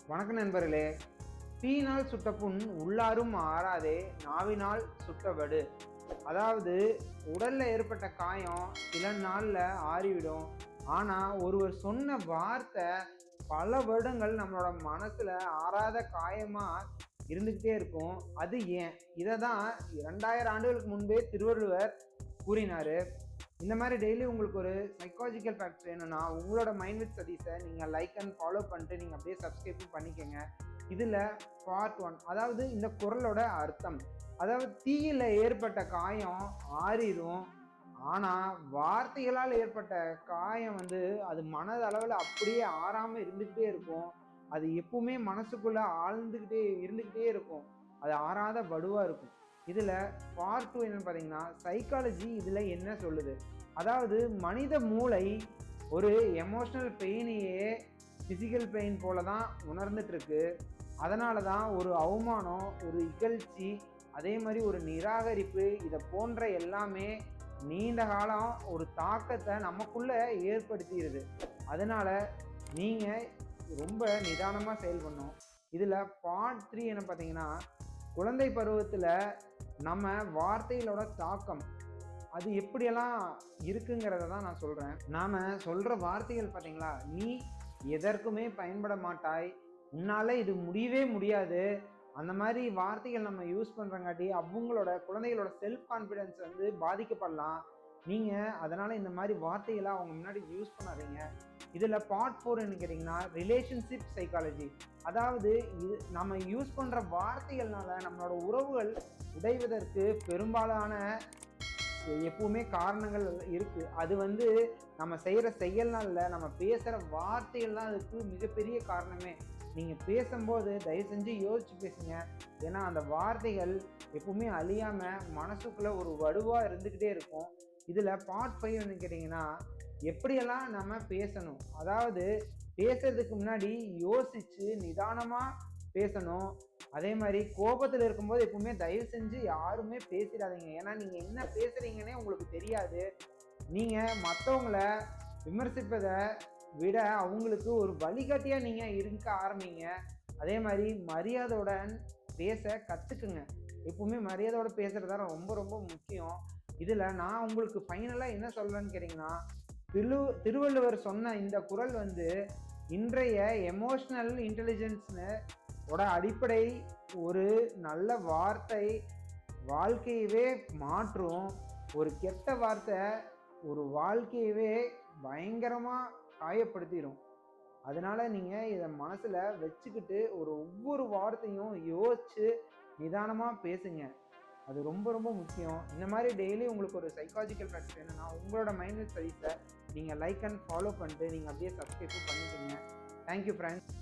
வணக்கம் நண்பர்களே. தீயினால் சுட்ட புண் உள்ளாரும் ஆறாதே, நாவினால் சுட்டவடு. அதாவது உடல்ல ஏற்பட்ட காயம் சில நாள்ல ஆறிவிடும். ஆனா ஒருவர் சொன்ன வார்த்தை பல வருடங்கள் நம்மளோட மனசுல ஆறாத காயமா இருந்துகிட்டே இருக்கும். அது ஏன்? இதை தான் 2000 ஆண்டுகளுக்கு முன்பே திருவள்ளுவர் கூறினாரு. இந்த மாதிரி டெய்லி உங்களுக்கு ஒரு சைக்காலஜிக்கல் ஃபேக்ட்ஸ் வேணும்னா உங்களோட மைண்ட் வித் சதீஸை நீங்கள் லைக் அண்ட் ஃபாலோ பண்ணிட்டு நீங்கள் அப்படியே சப்ஸ்கிரைப் பண்ணிக்கோங்க. இதில் பார்ட் 1, அதாவது இந்த குறளோட அர்த்தம். அதாவது தீயில ஏற்பட்ட காயம் ஆறிடும், ஆனால் வார்த்தைகளால் ஏற்பட்ட காயம் அது மனதளவில் அப்படியே ஆறாமல் இருந்துக்கிட்டே இருக்கும். அது எப்பவுமே மனசுக்குள்ள இருந்துக்கிட்டே இருக்கும். அது ஆறாத வடுவாக இருக்கும். இதில் பார்ட் 2 என்னன்னு பார்த்தீங்கன்னா, சைக்காலஜி இதில் என்ன சொல்லுது. அதாவது மனித மூளை ஒரு எமோஷ்னல் பெயினையே ஃபிசிக்கல் பெயின் போல தான் உணர்ந்துட்டு இருக்கு. அதனால தான் ஒரு அவமானம், ஒரு இகழ்ச்சி, அதே மாதிரி ஒரு நிராகரிப்பு, இதை போன்ற எல்லாமே நீண்ட காலம் ஒரு தாக்கத்தை நமக்குள்ள ஏற்படுத்திடுது. அதனால நீங்கள் ரொம்ப நிதானமாக செயல்படணும். இதில் பார்ட் 3 என்ன பார்த்தீங்கன்னா, குழந்தை பருவத்தில் நம்ம வார்த்தைகளோட தாக்கம் அது எப்படியெல்லாம் இருக்குங்கிறத தான் நான் சொல்கிறேன். நாம் சொல்கிற வார்த்தைகள் பார்த்தீங்களா, நீ எதற்குமே பயன்பட மாட்டாய், உன்னால் இது முடியவே முடியாது, அந்த மாதிரி வார்த்தைகள் நம்ம யூஸ் பண்ணுறங்காட்டி அவங்களோட குழந்தைகளோட செல்ஃப் கான்ஃபிடென்ஸ் பாதிக்கப்படலாம். நீங்கள் அதனால் இந்த மாதிரி வார்த்தைகளை அவங்க முன்னாடி யூஸ் பண்ணாதீங்க. இதில் பார்ட் 4 என்ன கேட்டிங்கன்னா, ரிலேஷன்ஷிப் சைக்காலஜி. அதாவது இது நம்ம யூஸ் பண்ணுற வார்த்தைகள்னால நம்மளோட உறவுகள் உடைவதற்கு பெரும்பாலான எப்பவுமே காரணங்கள் இருக்கு. அது நம்ம செய்கிற செயல்னால நம்ம பேசுகிற வார்த்தைகள் தான் அதுக்கு மிகப்பெரிய காரணமே. நீங்கள் பேசும்போது தயவு செஞ்சு யோசிச்சு பேசுங்க. ஏன்னா அந்த வார்த்தைகள் எப்பவுமே அழியாமல் மனசுக்குள்ளே ஒரு வடுவாக இருந்துக்கிட்டே இருக்கும். இதில் பார்ட் 5 வந்து கேட்டிங்கன்னா, எப்படியெல்லாம் நம்ம பேசணும். அதாவது பேசுறதுக்கு முன்னாடி யோசிச்சு நிதானமாக பேசணும். அதே மாதிரி கோபத்தில் இருக்கும்போது எப்பவுமே தயவு செஞ்சு யாருமே பேசிடாதீங்க. ஏன்னா நீங்கள் என்ன பேசுகிறீங்கன்னே உங்களுக்கு தெரியாது. நீங்கள் மற்றவங்கள விமர்சிப்பதை விட அவங்களுக்கு ஒரு வழிகாட்டியாக நீங்கள் இருக்க ஆரம்பிங்க. அதே மாதிரி மரியாதையுடன் பேச கற்றுக்குங்க. எப்பவுமே மரியாதையோட பேசுகிறது தான் ரொம்ப ரொம்ப முக்கியம். இதில் நான் உங்களுக்கு ஃபைனலாக என்ன சொல்கிறேன்னு கேட்டிங்கன்னா, திருவள்ளுவர் சொன்ன இந்த குறள் இன்றைய எமோஷ்னல் இன்டெலிஜென்ஸ்னு அடிப்படை. ஒரு நல்ல வார்த்தை வாழ்க்கையவே மாற்றும். ஒரு கெட்ட வார்த்தை ஒரு வாழ்க்கையவே பயங்கரமாக காயப்படுத்திடும். அதனால நீங்கள் இதை மனசில் வச்சுக்கிட்டு ஒவ்வொரு வார்த்தையும் யோசித்து நிதானமாக பேசுங்க. அது ரொம்ப ரொம்ப முக்கியம். இந்த மாதிரி டெய்லி உங்களுக்கு ஒரு சைக்காலஜிக்கல் ஃபேக்ட்ஸ் வேணும்னா உங்களோட மைண்ட் வித் சதீஸை நீங்கள் லைக் அண்ட் ஃபாலோ பண்ணிட்டு நீங்கள் அப்படியே சப்ஸ்கிரைப் பண்ணிக்கோங்க. Thank you friends.